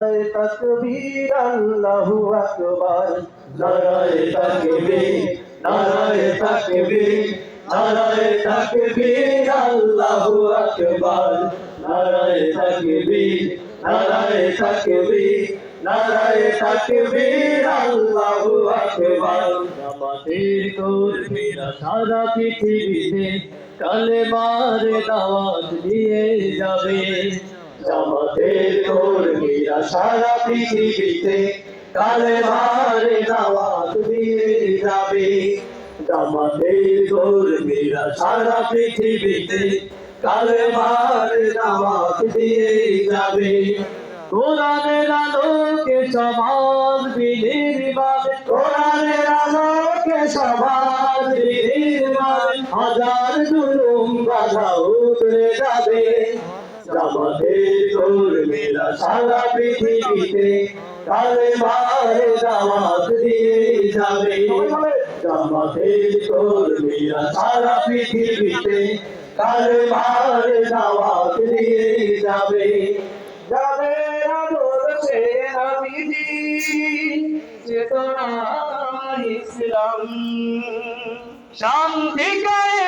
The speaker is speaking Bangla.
তাকবীর আল্লাহু আকবার নারায়ে তাকবীর নারায়ে তাকবীর নারায়ে তাকবীর আল্লাহু আকবার নারায়ে তাকবীর নারায়ে তাকবীর নারায়ে তাকবীর আল্লাহু আকবার আমাদের কর্মীরা সারা পৃথিবীতে কালেমার দাওয়াত দিয়ে যাবে আমাদের কর্মীরা সারা পৃথিবীতে কালেমার দাওয়াত দিয়ে যাবে আমাদের কর্মীরা সারা পৃথিবীতে কালেমার দাওয়াত দিয়ে যাবে কোরআনের আলোকে সমাজ বিনির্মাণ কোরআনের আলোকে সমাজ বিনির্মাণ হাজার জুলুম বাধা উতরে যাবে আমাদের কর্মীরা সারা পৃথিবীতে কালেমার দাওয়াত দিয়ে যাবে আমাদের কর্মীরা সারা পৃথিবীতে কালেমার দাওয়াত দিয়ে যাবে যাবে বলছে নবীজি চেতনা ইসলাম শান্তি কায়ে